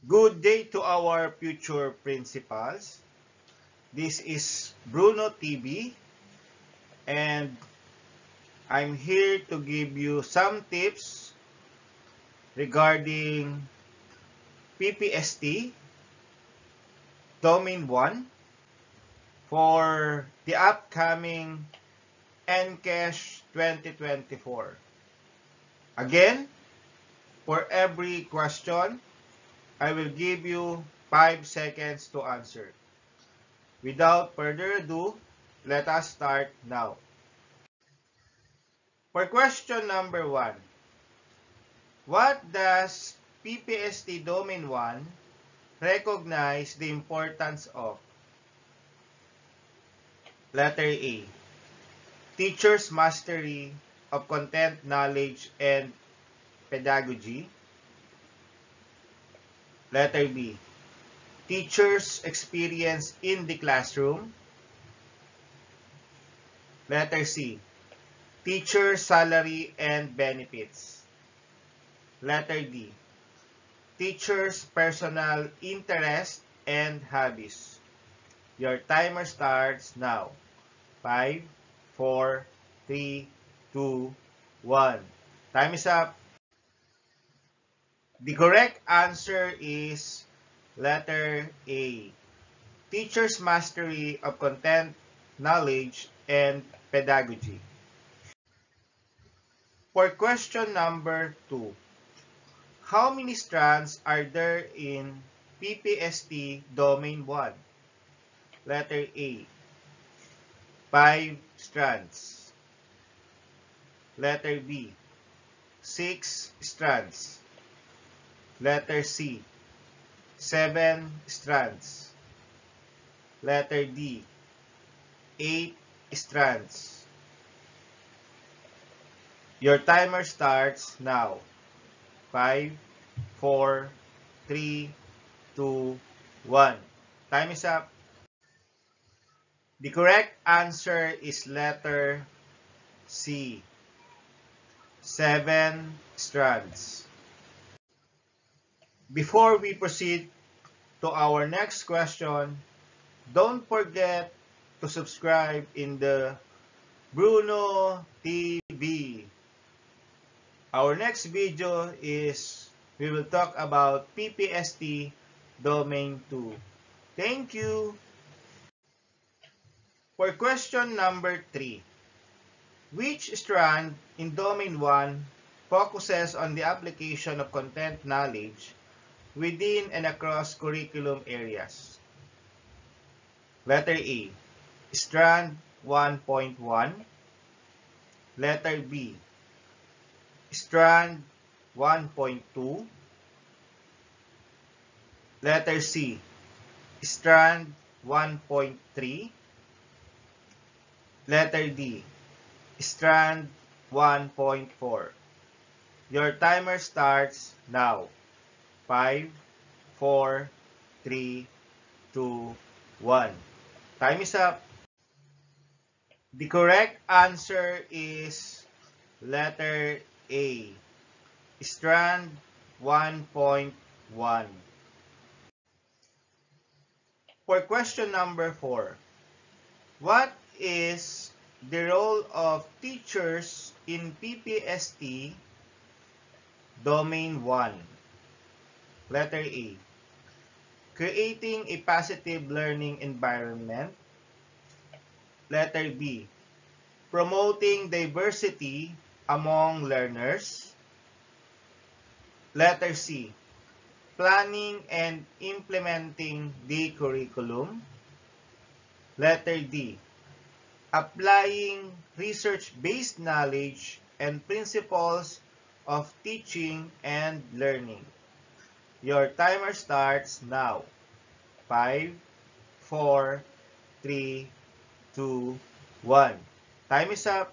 Good day to our future principals. This is Bruno TV, and I'm here to give you some tips regarding PPST Domain 1 for the upcoming NCASH 2024. Again, for every question, I will give you 5 seconds to answer. Without further ado, let us start now. For question number 1, what does PPST Domain 1 recognize the importance of? Letter A, teacher's mastery of content, knowledge, and pedagogy. Letter B, teacher's experience in the classroom. Letter C, teacher's salary and benefits. Letter D, teacher's personal interest and hobbies. Your timer starts now. 5, 4, 3, 2, 1. Time is up. The correct answer is letter A, teacher's mastery of content, knowledge, and pedagogy. For question number 2, how many strands are there in PPST Domain 1? Letter A, 5 strands. Letter B, 6 strands. Letter C, 7 strands. Letter D, 8 strands. Your timer starts now. 5, 4, 3, 2, 1. Time is up. The correct answer is letter C, 7 strands. Before we proceed to our next question, don't forget to subscribe in the Bruno TV. Our next video is we will talk about PPST Domain 2. Thank you. For question number 3, which strand in Domain 1 focuses on the application of content knowledge within and across curriculum areas? Letter A, strand 1.1. Letter B, strand 1.2. Letter C, strand 1.3. Letter D, strand 1.4. Your timer starts now. 5, 4, 3, 2, 1. Time is up. The correct answer is letter A, strand 1.1. For question number 4, what is the role of teachers in PPST Domain 1? Letter A, creating a positive learning environment. Letter B, promoting diversity among learners. Letter C, planning and implementing the curriculum. Letter D, applying research-based knowledge and principles of teaching and learning. Your timer starts now. 5, 4, 3, 2, 1. Time is up.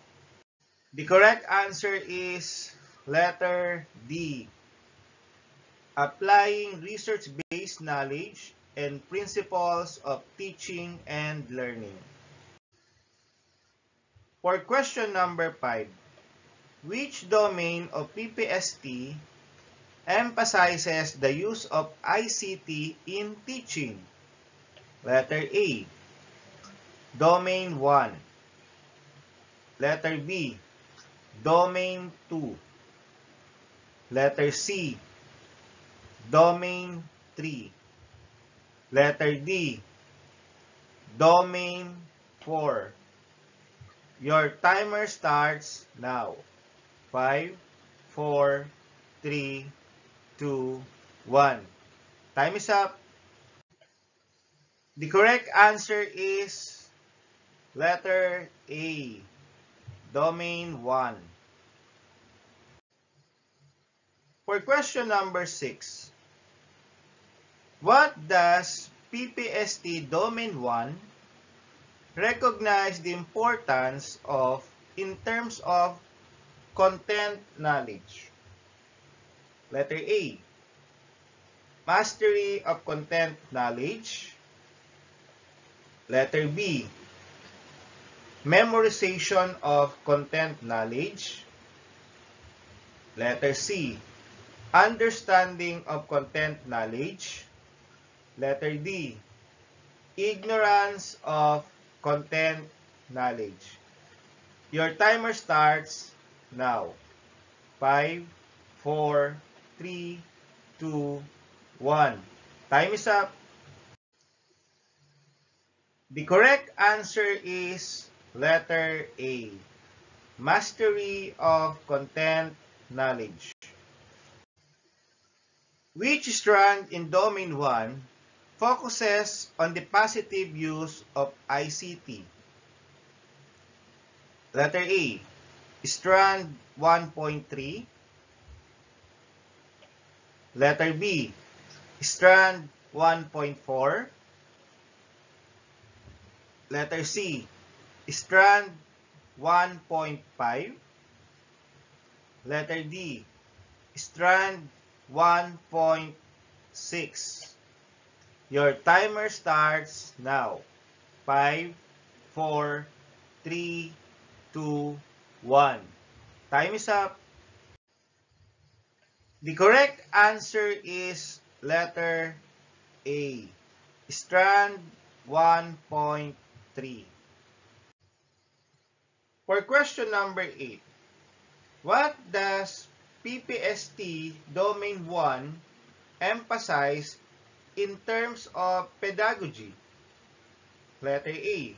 The correct answer is letter D, applying research-based knowledge and principles of teaching and learning. For question number 5, which domain of PPST emphasizes the use of ICT in teaching? Letter A, Domain 1. Letter B, Domain 2. Letter C, Domain 3. Letter D, Domain 4. Your timer starts now. 5, 4, 3, 2, 1. Time is up. The correct answer is letter A, Domain 1. For question number 6, what does PPST Domain 1 recognize the importance of in terms of content knowledge? Letter A, mastery of content knowledge. Letter B, memorization of content knowledge. Letter C, understanding of content knowledge. Letter D, ignorance of content knowledge. Your timer starts now. 5, 4, 3, 2, 1. Time is up. The correct answer is letter A, mastery of content knowledge. Which strand in Domain 1 focuses on the positive use of ICT? Letter A, strand 1.3. Letter B, strand 1.4. Letter C, strand 1.5. Letter D, strand 1.6. Your timer starts now. 5, 4, 3, 2, 1. Time is up. The correct answer is letter A, strand 1.3. For question number 8, what does PPST Domain 1 emphasize in terms of pedagogy? Letter A,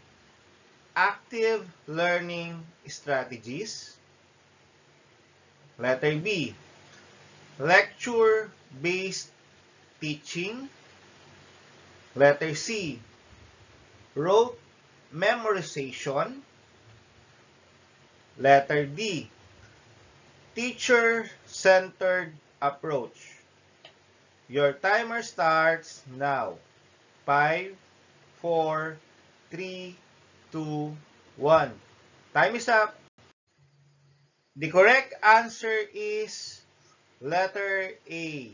active learning strategies. Letter B, lecture-based teaching. Letter C, rote memorization. Letter D, teacher-centered approach. Your timer starts now. 5, 4, 3, 2, 1. Time is up. The correct answer is letter A,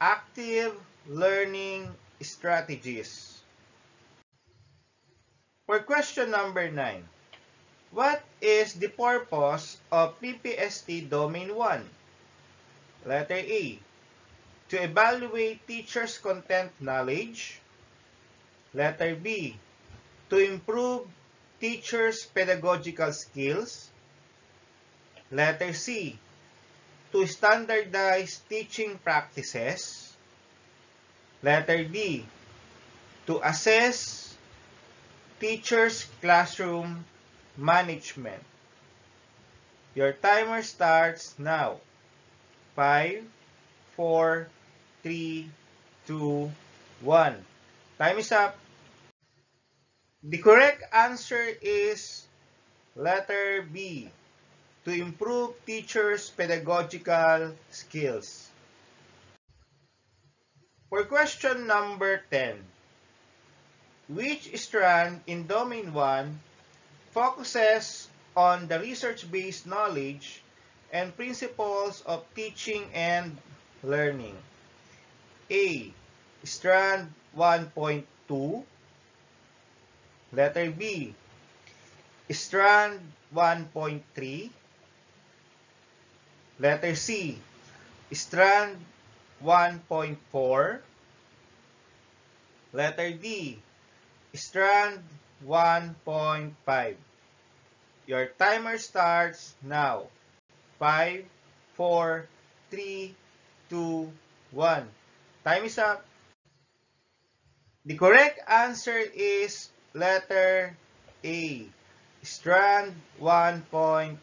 active learning strategies. For question number 9, what is the purpose of PPST Domain 1? Letter A, to evaluate teachers' content knowledge. Letter B, to improve teachers' pedagogical skills. Letter C, to standardize teaching practices. Letter D, to assess teachers' classroom management. Your timer starts now. 5, 4, 3, 2, 1. Time is up. The correct answer is letter B, to improve teachers' pedagogical skills. For question number 10, which strand in Domain 1 focuses on the research-based knowledge and principles of teaching and learning? A, strand 1.2. Letter B, strand 1.3. Letter C, Strand 1.4. Letter D, strand 1.5. Your timer starts now. 5, 4, 3, 2, 1. Time is up. The correct answer is letter A, strand 1.2.